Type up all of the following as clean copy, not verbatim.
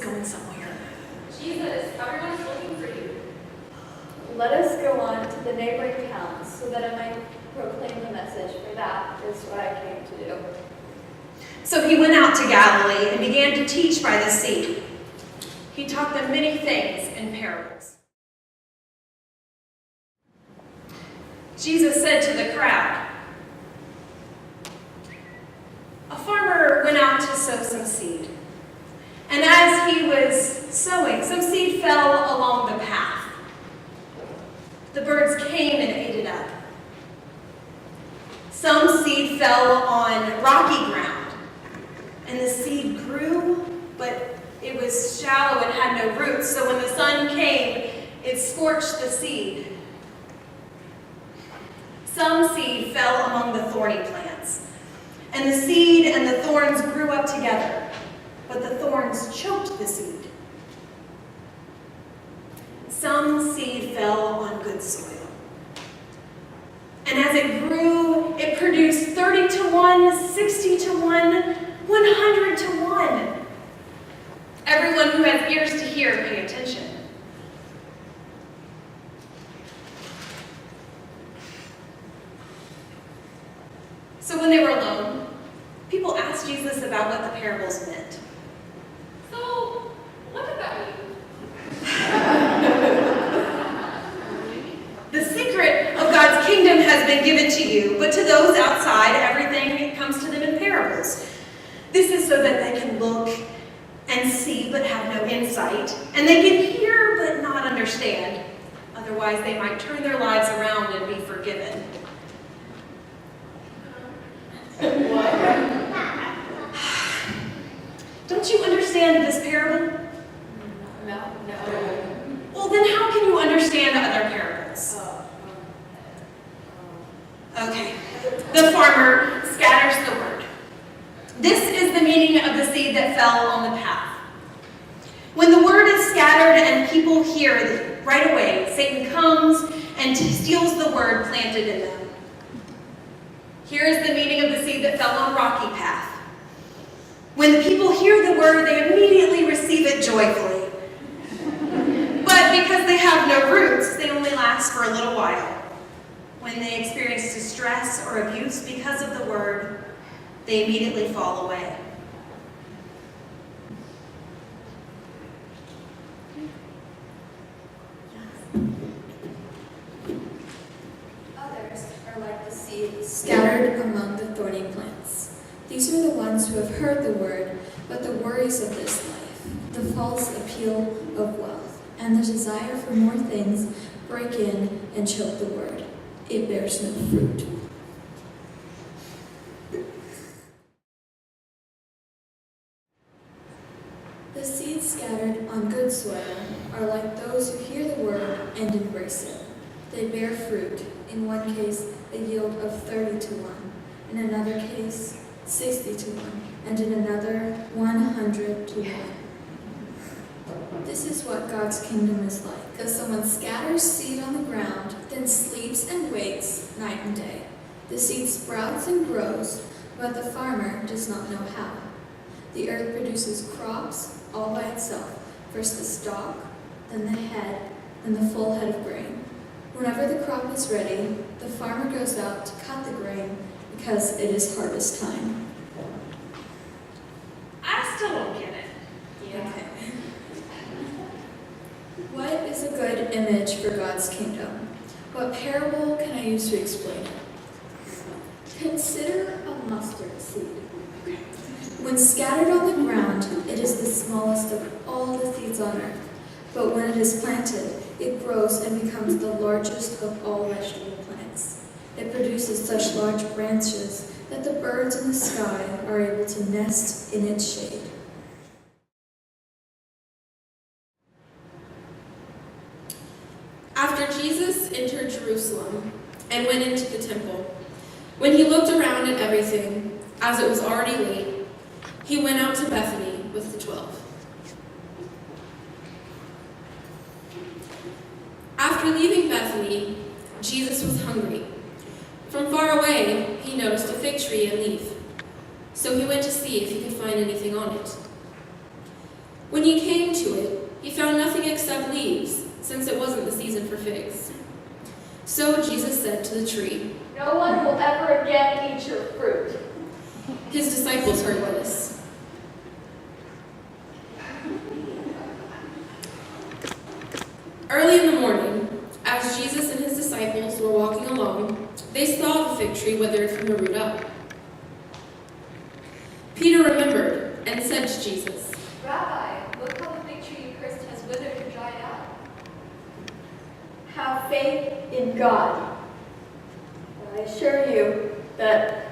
Going somewhere. Jesus, everyone's looking for you. Let us go on to the neighboring towns so that I might proclaim the message, for that is what I came to do. So he went out to Galilee and began to teach by the sea. He taught them many things in parables. Jesus said to the crowd, "A farmer went out to sow some seed. And as he was sowing, some seed fell along the path. The birds came and ate it up. Some seed fell on rocky ground, and the seed grew, but it was shallow and had no roots. So when the sun came, it scorched the seed. Some seed fell among the thorny plants, and the seed and the thorns grew up together. But the thorns choked the seed. Some seed fell on good soil. And as it grew, it produced 30 to 1, 60 to 1, 100 to 1. Everyone who has ears to hear, pay attention. So when they were alone, people asked Jesus about what the parables meant. So, what did that mean? The secret of God's kingdom has been given to you, but to those outside, everything comes to them in parables. This is so that they can look and see but have no insight, and they can hear but not understand. Otherwise, they might turn their lives around and be forgiven. Don't you understand this parable? No. Well, then how can you understand other parables? Okay. The farmer scatters the word. This is the meaning of the seed that fell on the path. When the word is scattered and people hear it right away, Satan comes and steals the word planted in them. Here is the meaning of the seed that fell on rocky path. When the people hear the word, they immediately receive it joyfully. But because they have no roots, they only last for a little while. When they experience distress or abuse because of the word, they immediately fall away. Others are like the seed scattered among the thorny plants. These are the ones who have heard the word, but the worries of this life, the false appeal of wealth, and the desire for more things break in and choke the word. It bears no fruit. The seeds scattered on good soil are like those who hear the word and embrace it. They bear fruit. In one case, a yield of 30 to 1. In another case, 60 to 1. And in another, 100 to 1. This is what God's kingdom is like. Because someone scatters seed on the ground, then sleeps and wakes night and day. The seed sprouts and grows, but the farmer does not know how. The earth produces crops all by itself. First the stalk, then the head, then the full head of grain. Whenever the crop is ready, the farmer goes out to cut the grain because it is harvest time. I still don't get it. Okay. What is a good image for God's kingdom? What parable can I use to explain it? Consider a mustard seed. When scattered on the ground, it is the smallest of all the seeds on earth. But when it is planted, it grows and becomes the largest of all vegetable plants. It produces such large branches that the birds in the sky are able to nest in its shade. After Jesus entered Jerusalem and went into the temple, When he looked around at everything, as it was already late, he went out to Bethany with the 12. After leaving Bethany, Jesus was hungry. From far away, he noticed a fig tree and leaf, so he went to see if he could find anything on it. When he came to it, he found nothing except leaves, since it wasn't the season for figs. So Jesus said to the tree, "No one will ever again eat your fruit." His disciples heard this. Early in the morning, as Jesus and his disciples were walking along, they saw the fig tree withered from the root up. Peter remembered and said to Jesus, "Rabbi, look how the fig tree you cursed has withered and dried out." Have faith in God. I assure you that.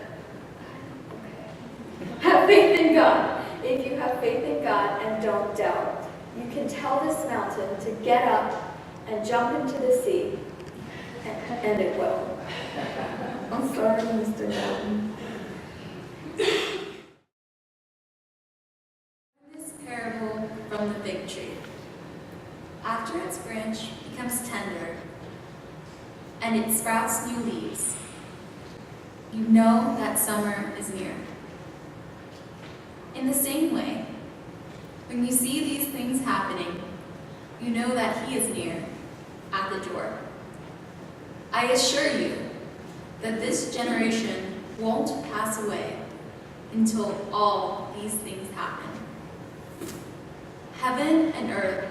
Have faith in God. If you have faith in God and don't doubt, you can tell this mountain to get up and jump into the sea, and it will. I'm sorry, Mr. Mountain. This parable from the fig tree. After its branch becomes tender and it sprouts new leaves, you know that summer is near. In the same way, when you see these things happening, you know that he is near, at the door. I assure you that this generation won't pass away until all these things happen. Heaven and earth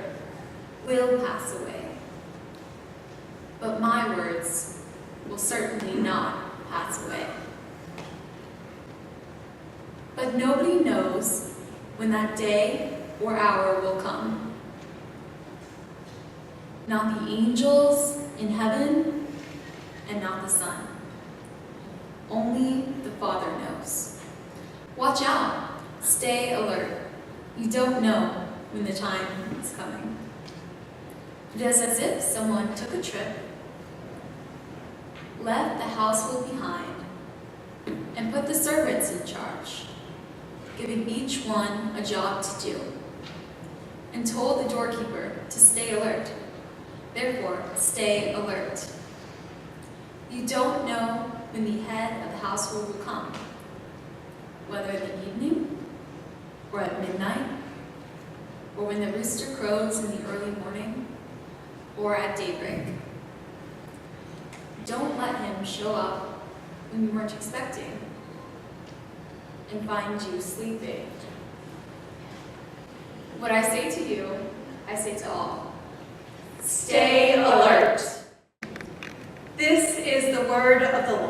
will pass away, but my words will certainly not pass away. But nobody knows when that day or hour will come. Not the angels in heaven, and not the Son. Only the Father knows. Watch out. Stay alert. You don't know when the time is coming. It is as if someone took a trip, left the household behind, and put the servants in charge, giving each one a job to do, and told the doorkeeper to stay alert. Therefore, stay alert. You don't know when the head of the household will come, whether in the evening, or at midnight, or when the rooster crows in the early morning, or at daybreak. Don't let him show up when you weren't expecting and find you sleeping. What I say to you, I say to all. Stay alert. This is the word of the Lord.